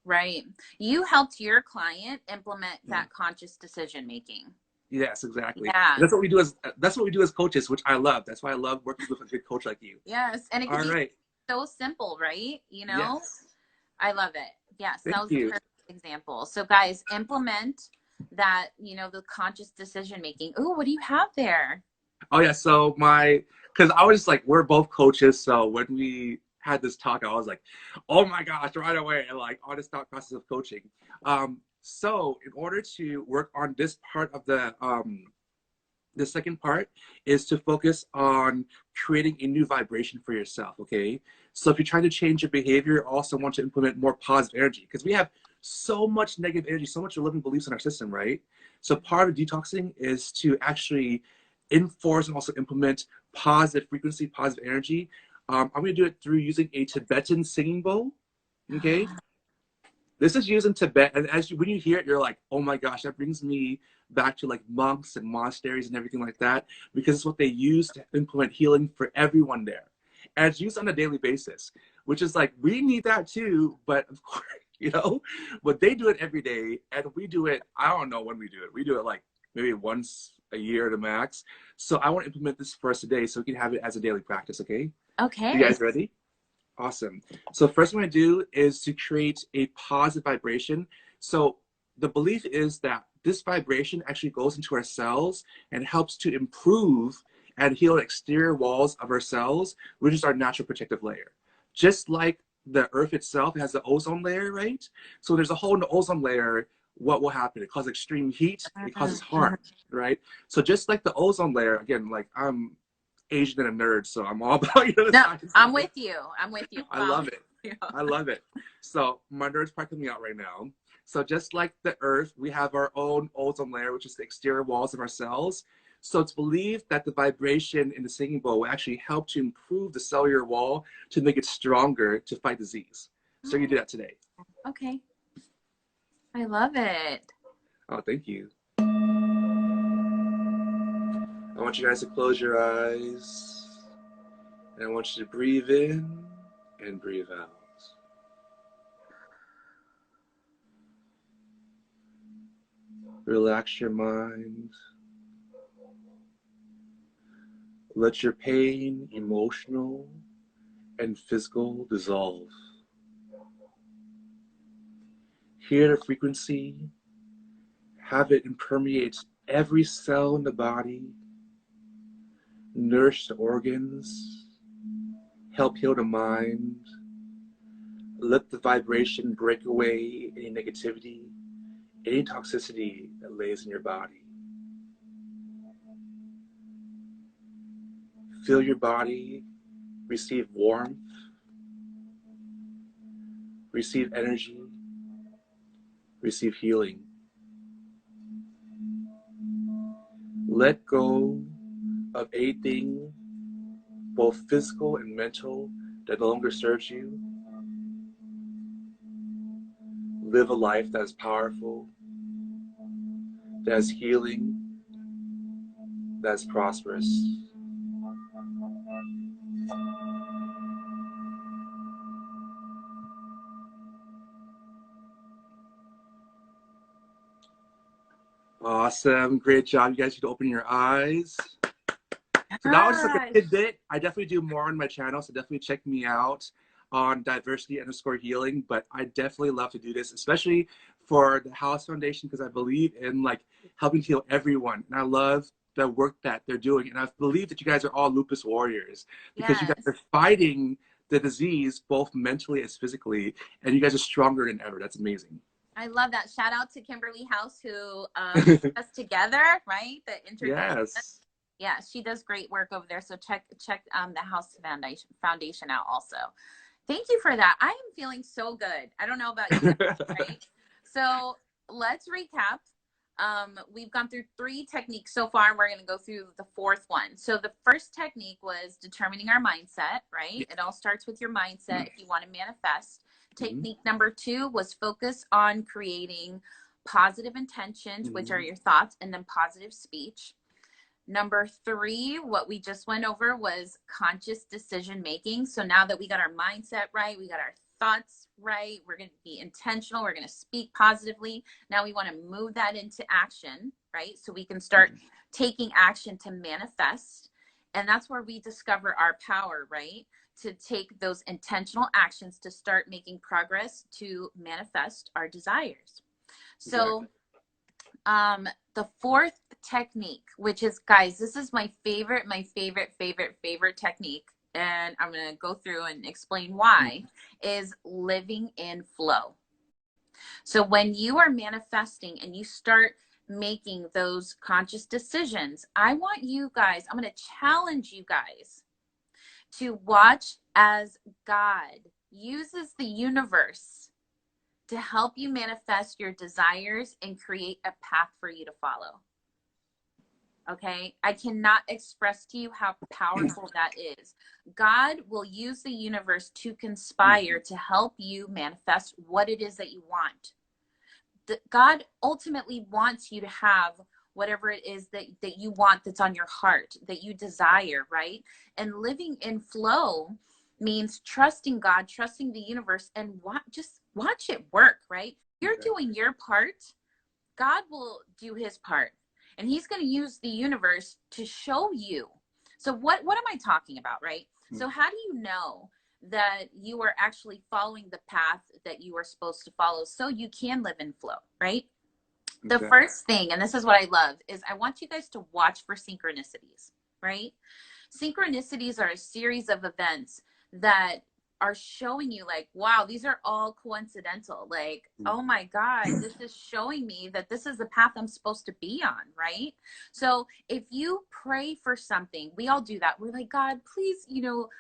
Right. You helped your client implement
Mm.
that conscious decision making.
Yes, exactly. And
Yeah.
that's what we do as coaches, which I love. That's why I love working with a good coach like you.
Yes. And it could
All
be
right.
so simple, right?
Yes.
I love it. Yes, that
Thank
was a
you.
perfect example. So, guys, implement that, the conscious decision making. Ooh, what do you have there?
Oh yeah, so because I was like, we're both coaches, so when we had this talk, I was like, oh my gosh, right away, and like on this thought process of coaching. So in order to work on this part of the second part is to focus on creating a new vibration for yourself. Okay, so if you're trying to change your behavior, you also want to implement more positive energy, because we have so much negative energy, so much limiting beliefs in our system, right? So part of detoxing is to actually enforce and also implement positive frequency, positive energy. I'm going to do it through using a Tibetan singing bowl. Okay, this is used in Tibet, and when you hear it, you're like, oh my gosh, that brings me back to like monks and monasteries and everything like that, because it's what they use to implement healing for everyone there, and it's used on a daily basis, which is like, we need that too, but of course, but they do it every day, and we do it. I don't know when we do it. We do it like maybe once a year at the max. So I want to implement this for us today, so we can have it as a daily practice. Okay, you
Okay.
guys ready? Awesome. So first what I'm going to do is to create a positive vibration. So the belief is that this vibration actually goes into our cells and helps to improve and heal the exterior walls of our cells, which is our natural protective layer. Just like the Earth itself has the ozone layer, right? So there's a hole in the ozone layer. What will happen? It causes extreme heat. It causes harm, right? So just like the ozone layer, again, like I'm Asian and a nerd, so I'm all about the
No,
science.
I'm with you. I'm with you.
I
Follow
love it.
you.
I love it. So my nerd's cracking me out right now. So just like the Earth, we have our own ozone layer, which is the exterior walls of our cells. So it's believed that the vibration in the singing bowl will actually help to improve the cellular wall to make it stronger to fight disease. So you do that today.
Okay. I love it.
Oh, thank you. I want you guys to close your eyes. And I want you to breathe in and breathe out. Relax your mind. Let your pain, emotional and physical, dissolve. Hear the frequency. Have it permeate every cell in the body. Nourish the organs. Help heal the mind. Let the vibration break away any negativity, any toxicity that lays in your body. Feel your body receive warmth, receive energy, receive healing. Let go of anything, both physical and mental, that no longer serves you. Live a life that is powerful, that is healing, that is prosperous. Awesome. Great job. You guys need to open your eyes. So that was just like a tidbit. I definitely do more on my channel, so definitely check me out on diversity_healing. But I definitely love to do this, especially for the House Foundation, because I believe in like helping heal everyone. And I love the work that they're doing. And I believe that you guys are all lupus warriors because you guys are fighting the disease both mentally as physically, and you guys are stronger than ever. That's amazing.
I love that. Shout out to Kimberly House who put us together, right? The
Yes.
Yeah, she does great work over there. So check the House Foundation out also. Thank you for that. I am feeling so good. I don't know about you guys, right? So let's recap. We've gone through 3 techniques so far, and we're going to go through the 4th one. So the first technique was determining our mindset, right? It all starts with your mindset if you want to manifest. Technique number 2 was focus on creating positive intentions, which are your thoughts, and then positive speech. Number 3, what we just went over was conscious decision making. So now that we got our mindset right, we got our thoughts right, we're going to be intentional, we're going to speak positively. Now we want to move that into action, right? So we can start taking action to manifest. And that's where we discover our power, right? To take those intentional actions to start making progress to manifest our desires. So the 4th technique, which is, guys, this is my favorite technique, and I'm going to go through and explain why, is living in flow. So when you are manifesting and you start making those conscious decisions, I want you guys, I'm going to challenge you guys to watch as God uses the universe to help you manifest your desires and create a path for you to follow. Okay? I cannot express to you how powerful that is. God will use the universe to conspire to help you manifest what it is that you want. God ultimately wants you to have whatever it is that you want, that's on your heart, that you desire, right? And living in flow means trusting God, trusting the universe, and just watch it work, right? You're doing your part, God will do his part, and he's going to use the universe to show you. So what am I talking about, right? So how do you know that you are actually following the path that you are supposed to follow so you can live in flow, right? The first thing, and this is what I love, is I want you guys to watch for synchronicities. right? Synchronicities are a series of events that are showing you like, wow, these are all coincidental. Like, oh my God, this is showing me that this is the path I'm supposed to be on, right? So if you pray for something, we all do that. We're like, God, please,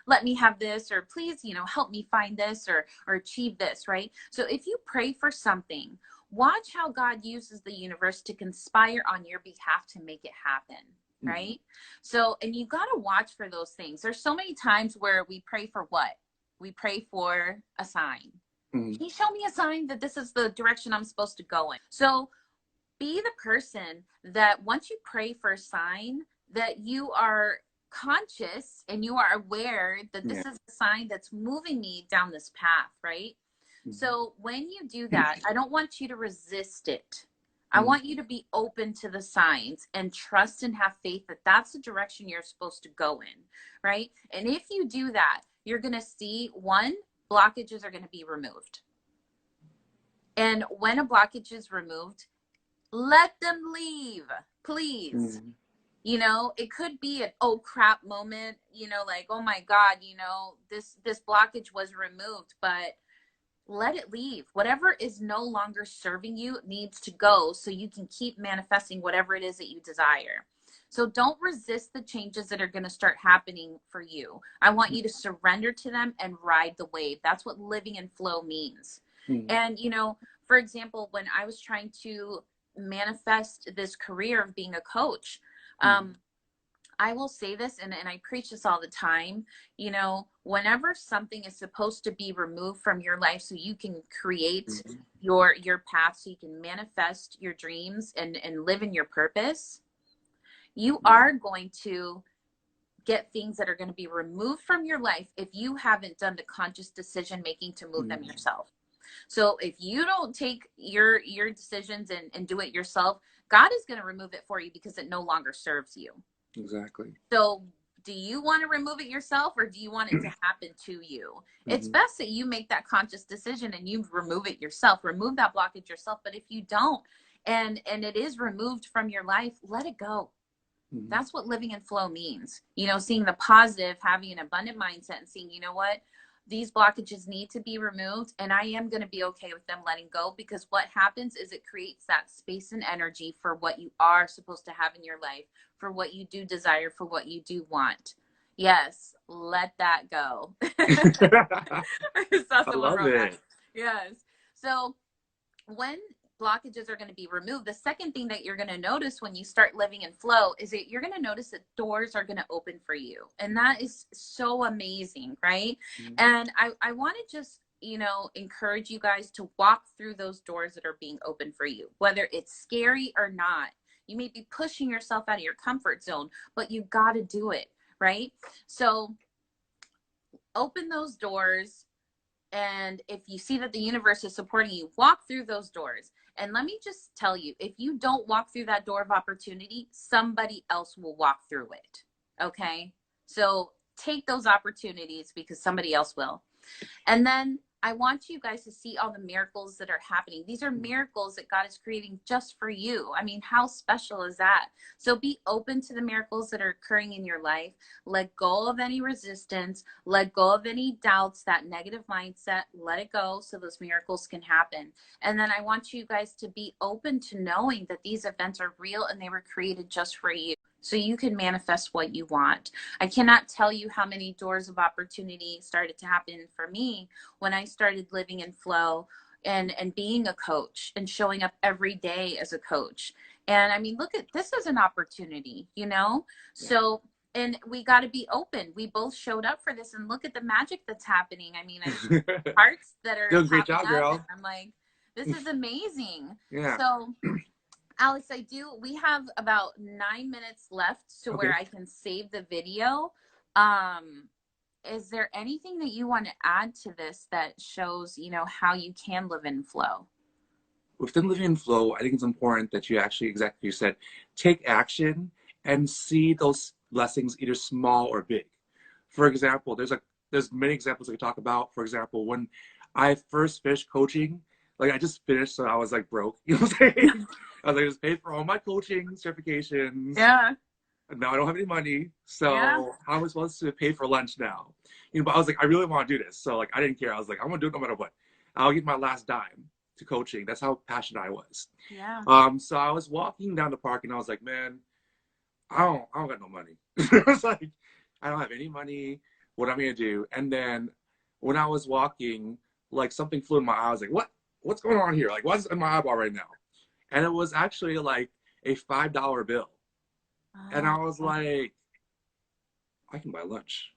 let me have this, or please, help me find this or achieve this, right? So if you pray for something, watch how God uses the universe to conspire on your behalf to make it happen. Right? So, and you got to watch for those things. There's so many times where we pray for what? We pray for a sign. Can you show me a sign that this is the direction I'm supposed to go in? So be the person that once you pray for a sign, that you are conscious and you are aware that this is a sign that's moving me down this path, right? So when you do that, I don't want you to resist it. I want you to be open to the signs and trust and have faith that that's the direction you're supposed to go in, right? And if you do that, you're going to see, one, blockages are going to be removed. And when a blockage is removed, let them leave, please. It could be an oh crap moment, like, oh my God, this blockage was removed, but let it leave. Whatever is no longer serving you needs to go so you can keep manifesting whatever it is that you desire. So don't resist the changes that are going to start happening for you. I want you to surrender to them and ride the wave. That's what living in flow means. And, for example, when I was trying to manifest this career of being a coach, I will say this, and I preach this all the time, whenever something is supposed to be removed from your life so you can create your path, so you can manifest your dreams and live in your purpose, you are going to get things that are going to be removed from your life if you haven't done the conscious decision making to move them yourself. So if you don't take your decisions and do it yourself, God is going to remove it for you because it no longer serves you.
Exactly.
So do you want to remove it yourself, or do you want it to happen to you? It's best that you make that conscious decision and you remove it yourself, remove that blockage yourself. But if you don't, and it is removed from your life, let it go. That's what living in flow means. Seeing the positive, having an abundant mindset, and seeing, what, these blockages need to be removed, and I am going to be okay with them letting go, because what happens is it creates that space and energy for what you are supposed to have in your life, for what you do desire, for what you do want. Yes, let that go.
I love it.
Yes. So when blockages are going to be removed, the second thing that you're going to notice when you start living in flow is that you're going to notice that doors are going to open for you. And that is so amazing, right? And I want to just, encourage you guys to walk through those doors that are being opened for you, whether it's scary or not. You may be pushing yourself out of your comfort zone, but you got to do it, right? So open those doors. And if you see that the universe is supporting you, walk through those doors. And let me just tell you, if you don't walk through that door of opportunity, somebody else will walk through it. Okay? So take those opportunities because somebody else will. And then I want you guys to see all the miracles that are happening. These are miracles that God is creating just for you. I mean, how special is that? So be open to the miracles that are occurring in your life. Let go of any resistance. Let go of any doubts, that negative mindset. Let it go so those miracles can happen. And then I want you guys to be open to knowing that these events are real and they were created just for you, so you can manifest what you want. I cannot tell you how many doors of opportunity started to happen for me when I started living in flow and being a coach and showing up every day as a coach. And I mean, look at this as an opportunity, So, and we got to be open. We both showed up for this, and look at the magic that's happening. I mean, I see parts that are
Doing a great
popping
job,
up,
girl.
and I'm like, this is amazing.
Yeah.
So Alex, we have about 9 minutes left to where I can save the video. Is there anything that you want to add to this that shows, how you can live in flow?
Within living in flow, I think it's important that you actually, exactly you said, take action and see those blessings, either small or big. For example, there's many examples we talk about. For example, when I first finished coaching, like I just finished, so I was like broke. You know what I'm saying? I was like, I just paid for all my coaching certifications.
Yeah.
now I don't have any money.
Yeah.
So how am I supposed to pay for lunch now? But I was like, I really want to do this. So like, I didn't care. I was like, I'm gonna do it no matter what. I'll get my last dime to coaching. That's how passionate I was.
Yeah.
So I was walking down the park and I was like, man, I don't got no money. I was like, I don't have any money. What am I gonna do? And then when I was walking, like something flew in my eye. I was like, what's going on here? Like, what's in my eyeball right now? And it was actually like a $5 bill. And I was
Oh.
like, I can buy lunch.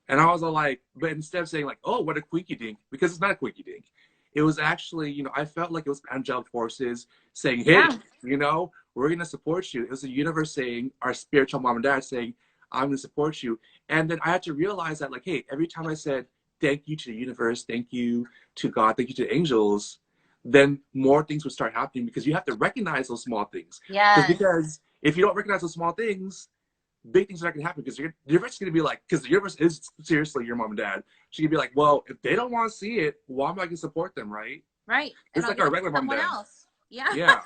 And I was all like, but instead of saying like, oh, what a quinky dink, because it's not a quinky dink. It was actually, I felt like it was angelic forces saying, hey,
Yeah.
we're going to support you. It was the universe saying, our spiritual mom and dad saying, I'm going to support you. And then I had to realize that, like, hey, every time I said, thank you to the universe, thank you to God, thank you to the angels, then more things would start happening because you have to recognize those small things.
Yes.
Because if you don't recognize those small things, big things are not going to happen because the universe is going to be like, because the universe is seriously your mom and dad. She can be like, well, if they don't want to see it, why am I going to support them, right?
Right. And
It's
I'll
like
give
our
it to
regular mom and
someone
dad.
else. Yeah.
Yeah.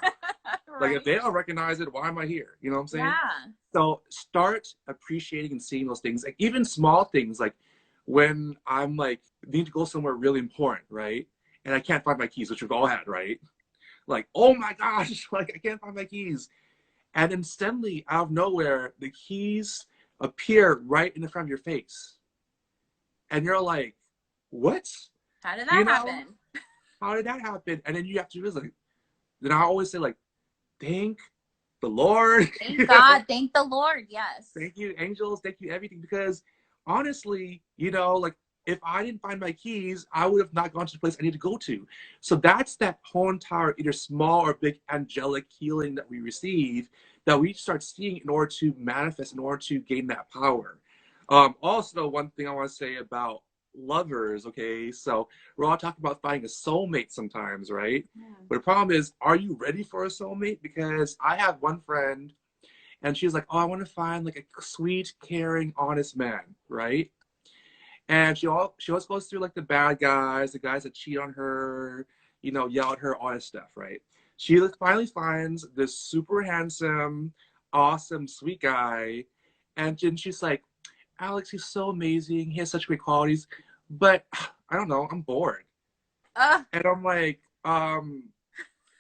Like if
Right.
they don't recognize it, why am I here? You know what I'm saying?
Yeah.
So start appreciating and seeing those things, like even small things, like when I'm like need to go somewhere really important, right? And I can't find my keys, which we've all had, right? Like, oh my gosh, like I can't find my keys. And then suddenly, out of nowhere, the keys appear right in the front of your face. And you're like, what?
How did
You
that
know,
happen?
how did that happen? And then you have to realize, like, then I always say, like, thank the Lord,
Thank God. Thank the Lord. Yes.
thank you, angels, thank you, everything. Because honestly, like, if I didn't find my keys, I would have not gone to the place I need to go to. So that's that whole entire either small or big angelic healing that we receive that we start seeing in order to manifest, in order to gain that power. Also, one thing I want to say about lovers, okay? So we're all talking about finding a soulmate sometimes, right?
Yeah.
But the problem is, are you ready for a soulmate? Because I have one friend and she's like, oh, I want to find like a sweet, caring, honest man, right? And she always goes through like the bad guys, the guys that cheat on her, yell at her, all that stuff, right? She finally finds this super handsome, awesome, sweet guy, and then she's like, Alex, he's so amazing. He has such great qualities, but I don't know, I'm bored.
Uh,
And I'm like,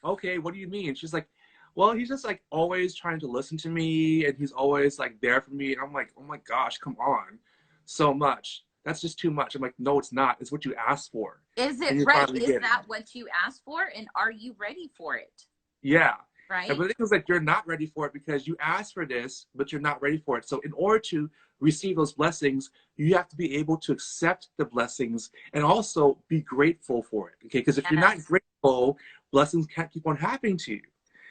okay, what do you mean? She's like, well, he's just like always trying to listen to me and he's always like there for me. And I'm like, oh my gosh, come on. So much. That's just too much. I'm like, no, it's not. It's what you asked for.
is it
And you're
right?
finally
Is
getting.
that what you asked for? And are you ready for it?
Yeah. And
Right?
but the thing is like you're not ready for it because you asked for this, but you're not ready for it. So in order to receive those blessings, you have to be able to accept the blessings and also be grateful for it. Okay. Because if you're not
Yes.
grateful, blessings can't keep on happening to you.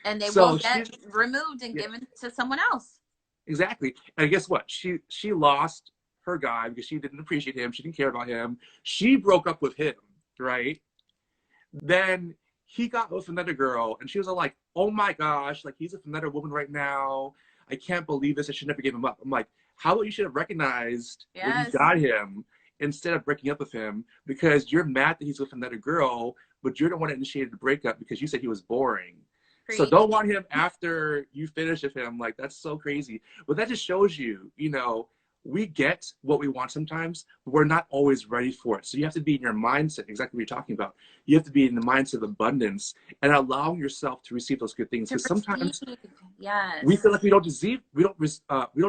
And they will
So
get
she's
removed and
yeah,
given to someone else.
exactly. And guess what? She lost her guy because she didn't appreciate him. She didn't care about him. She broke up with him, right? Then he got with another girl, and she was all like, "Oh my gosh, like he's with another woman right now. I can't believe this. I should never give him up." I'm like, "How about you should have recognized when you
Yes.
got him instead of breaking up with him because you're mad that he's with another girl, but you're the one that initiated the breakup because you said he was boring." So
Preach.
don't want him after you finish with him. Like that's so crazy. But that just shows you, we get what we want sometimes, but we're not always ready for it. So you have to be in your mindset, exactly what you're talking about. You have to be in the mindset of abundance and allowing yourself to receive those good things.
To
Because
receive.
sometimes we
Yes.
feel like we don't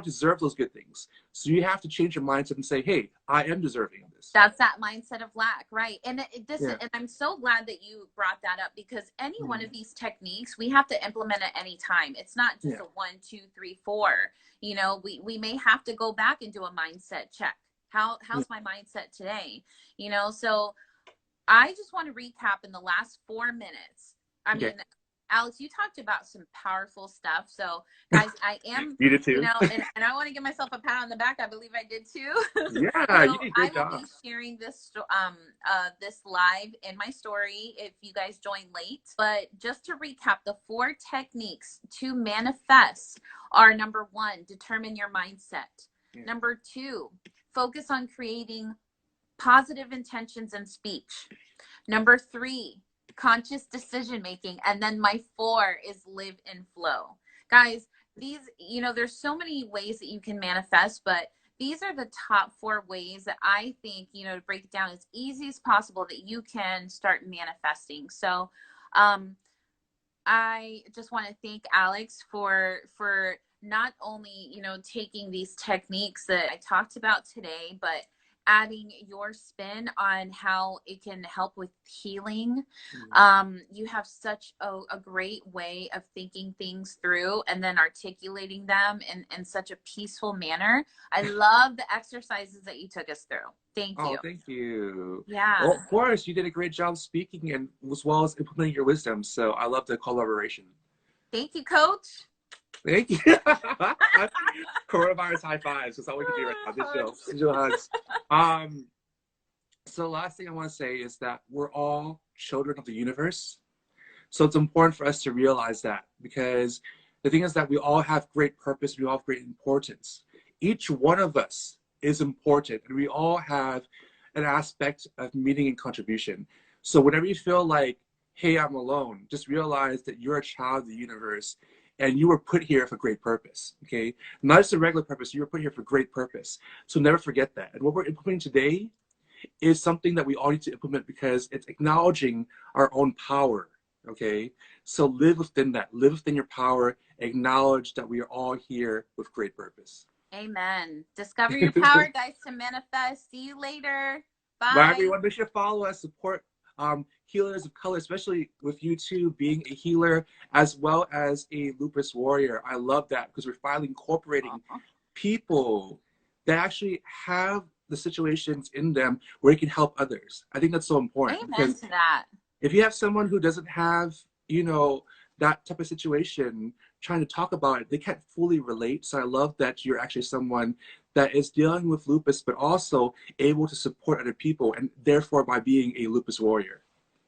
deserve those good things. So you have to change your mindset and say, "Hey, I am deserving of this."
That's that mindset of lack, right? And
Yeah.
and I'm so glad that you brought that up because any one
Mhm.
of these techniques we have to implement at any time. It's not just
Yeah.
a 1, 2, 3, 4. We may have to go back and do a mindset check.
Yeah.
How's my mindset today? So I just want to recap in the last 4 minutes. I
Okay.
mean, Alex, you talked about some powerful stuff. So, guys, I am,
You did too.
and I want to give myself a pat on the back. I believe I did too.
Yeah, you
So,
did a
I
great
will
job.
be sharing this live in my story if you guys join late. But just to recap, the 4 techniques to manifest are: number 1, determine your mindset.
Yeah.
Number 2, focus on creating positive intentions and speech. Number 3, conscious decision making. And then my 4 is live in flow. Guys, these, you know, there's so many ways that you can manifest, but these are the top 4 ways that I think, you know, to break it down as easy as possible that you can start manifesting. So, um, I just want to thank Alex for not only, you know, taking these techniques that I talked about today, but adding your spin on how it can help with healing. You have such a great way of thinking things through and then articulating them in such a peaceful manner. I love the exercises that you took us through. Thank
Oh,
you.
thank you. Well,
Yeah.
of course, you did a great job speaking and as well as implementing your wisdom. So I love the collaboration.
Thank you, coach.
Thank you. Coronavirus high fives. That's all we can do right now. Digital hugs. Um, so the last thing I want to say is that we're all children of the universe. So it's important for us to realize that, because the thing is that we all have great purpose, we all have great importance. Each one of us is important, and we all have an aspect of meaning and contribution. So whenever you feel like, hey, I'm alone, just realize that you're a child of the universe and you were put here for great purpose, okay? Not just a regular purpose, you were put here for great purpose. So never forget that. And what we're implementing today is something that we all need to implement because it's acknowledging our own power. Okay, so live within that, live within your power, acknowledge that we are all here with great purpose.
Amen. Discover your power, guys, to manifest. See you later.
Bye,
Bye.
everyone. Make sure to follow us, support healers of color, especially with you two being a healer as well as a lupus warrior. I love that because we're finally incorporating people that actually have the situations in them where it can help others. I think that's so important
Amen
because
to that.
if you have someone who doesn't have, you know, that type of situation trying to talk about it, they can't fully relate. So I love that you're actually someone that is dealing with lupus, but also able to support other people, and therefore by being a lupus warrior.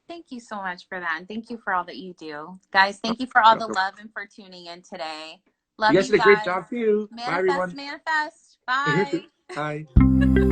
Thank you so much for that. And thank you for all that you do. Guys, thank you for all the love and for tuning in today.
You
Love
guys
you
did a great
guys.
job too. Bye,
Manifest,
everyone.
manifest. Bye.
Bye.